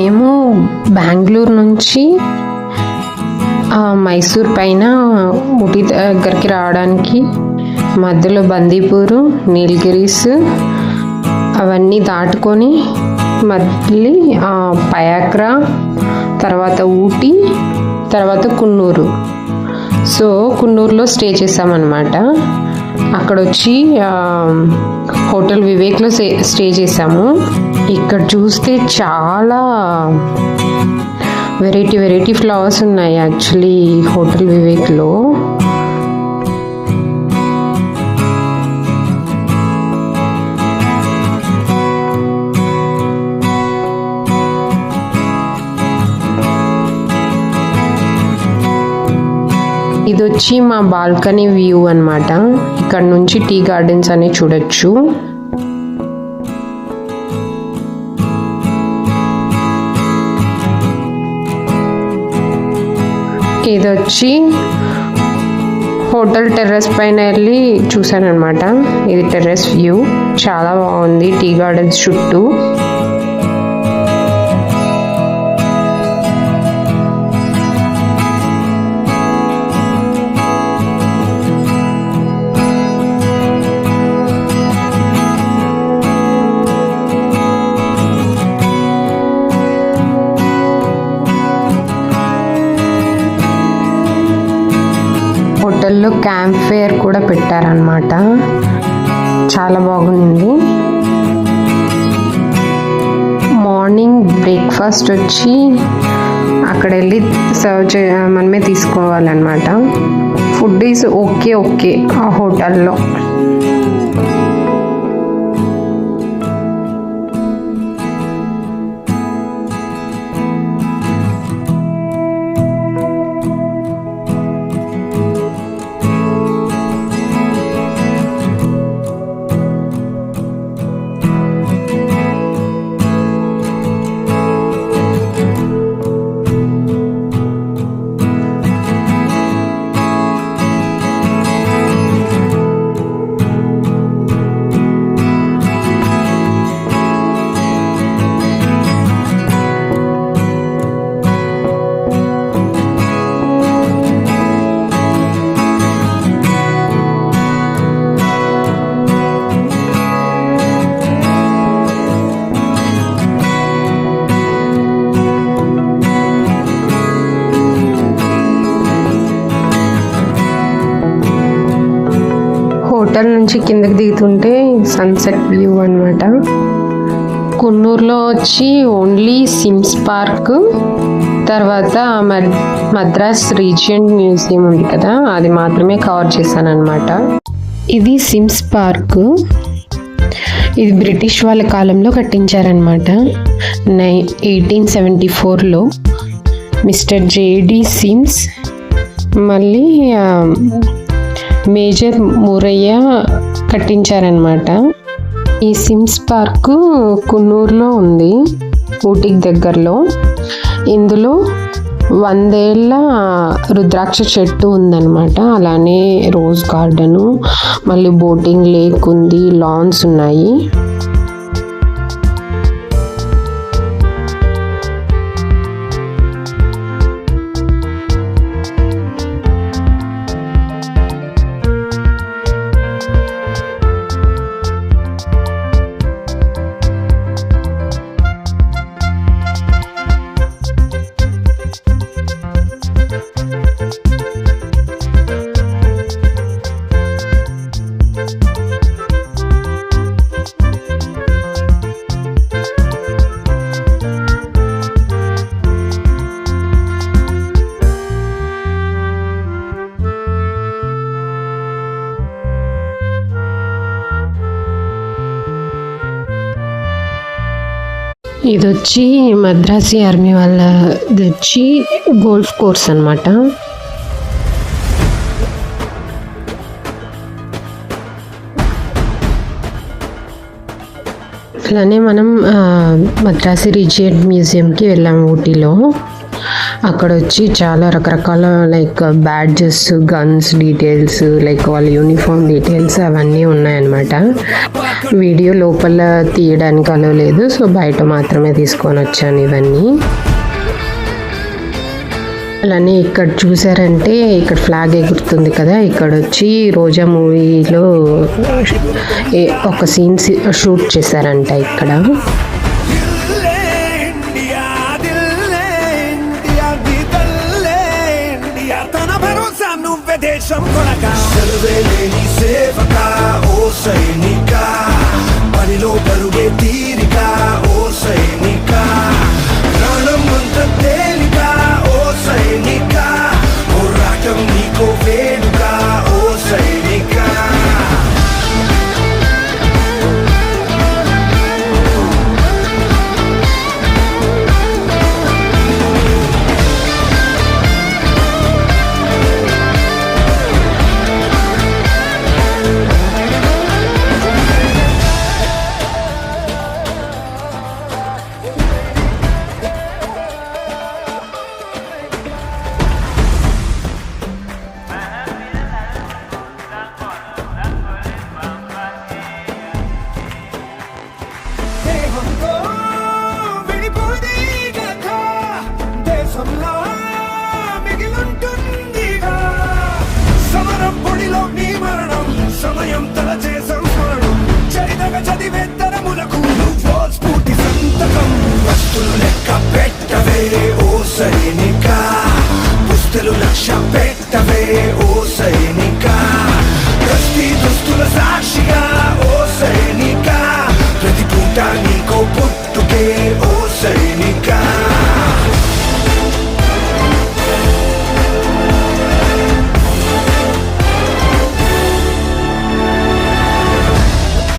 మేము బెంగళూరు నుంచి మైసూర్ పైన ఊటీ దగ్గరికి రావడానికి మధ్యలో బందీపూరు, నీలగిరీస్ అవన్నీ దాటుకొని మళ్ళీ పయాక్రా, తర్వాత ఊటీ, తర్వాత కున్నూరు. సో కున్నూరులో స్టే చేసామన్నమాట. అక్కడ వచ్చి హోటల్ వివేక్లో స్టే చేసాము. ఇక్కడ చూస్తే చాలా వెరైటీ ఫ్లవర్స్ ఉన్నాయి యాక్చువల్లీ హోటల్ వివేక్లో. ఇది వచ్చి మా బాల్కనీ వ్యూ అన్నమాట. ఇక్కడ నుంచి టీ గార్డెన్స్ అని చూడొచ్చు. ఇది వచ్చి హోటల్ టెర్రస్ పైన వెళ్ళి చూసాను అనమాట. ఇది టెర్రస్ వ్యూ, చాలా బాగుంది టీ గార్డెన్స్ చుట్టూ. హోటల్లో క్యాంప్ ఫైర్ కూడా పెట్టారనమాట. చాలా బాగుంది. మార్నింగ్ బ్రేక్ఫాస్ట్ వచ్చి అక్కడ వెళ్ళి మనమే తీసుకోవాలన్నమాట. ఫుడ్ ఈజ్ ఓకే ఆ హోటల్లో. హోటల్ నుంచి కిందకి దిగుతుంటే సన్సెట్ వ్యూ అనమాట. కున్నూరులో వచ్చి ఓన్లీ సిమ్స్ పార్క్, తర్వాత మద్రాస్ రీజియన్ మ్యూజియం ఉంది కదా, అది మాత్రమే కవర్ చేశాను అనమాట. ఇది సిమ్స్ పార్క్. ఇది బ్రిటిష్ వాళ్ళ కాలంలో కట్టించారనమాట. 1874లో మిస్టర్ జేడి సిమ్స్, మళ్ళీ మేజర్ మురయ్య కట్టించారనమాట. ఈ సిమ్స్ పార్క్ కున్నూరులో ఉంది, ఊటీకి దగ్గరలో. ఇందులో 100 ఏళ్ళ రుద్రాక్ష చెట్టు ఉందన్నమాట. అలానే రోజ్ గార్డెను, మళ్ళీ బోటింగ్ లేక్ ఉంది, లాన్స్ ఉన్నాయి. ఇది వచ్చి మద్రాసి ఆర్మీ వాళ్ళది వచ్చి గోల్ఫ్ కోర్స్ అనమాట. అలానే మనం మద్రాసి రీజియన్ మ్యూజియంకి వెళ్ళాము ఊటీలో. అక్కడ వచ్చి చాలా రకరకాల like badges, guns details, like వాళ్ళ యూనిఫామ్ డీటెయిల్స్ అవన్నీ ఉన్నాయన్నమాట. వీడియో లోపల తీయడానికి అలో లేదు, సో బయట మాత్రమే తీసుకొని వచ్చాను ఇవన్నీ. అలానే ఇక్కడ చూసారంటే ఇక్కడ ఫ్లాగ్ ఎగురుతుంది కదా, ఇక్కడ వచ్చి రోజా మూవీలో ఒక సీన్ షూట్ చేశారంట ఇక్కడ. దేశం కొనగా సెలవేలేని సేవక ఓ సైనిక, పనిలో పరుగే తీరిక ఓ సైనిక, ప్రాణం అంత తేలిక ఓ సైనిక, పోరాటం నీకో వేడుక ఓ సైనిక. దేహంతో విడిపోది కథ, దేశంలో మిగిలుంటుందిగా, సమరం పొడిలో నీ మరణం, సమయం తలచే సంస్మరణం, చరితగ చదివే తరములకు నువ్వో స్ఫూర్తి సంతకం. వస్తులు లెక్క పెట్టవే ఓ సైనిక, పుస్తలు లక్ష్య పెట్టవే ఓ సైనిక.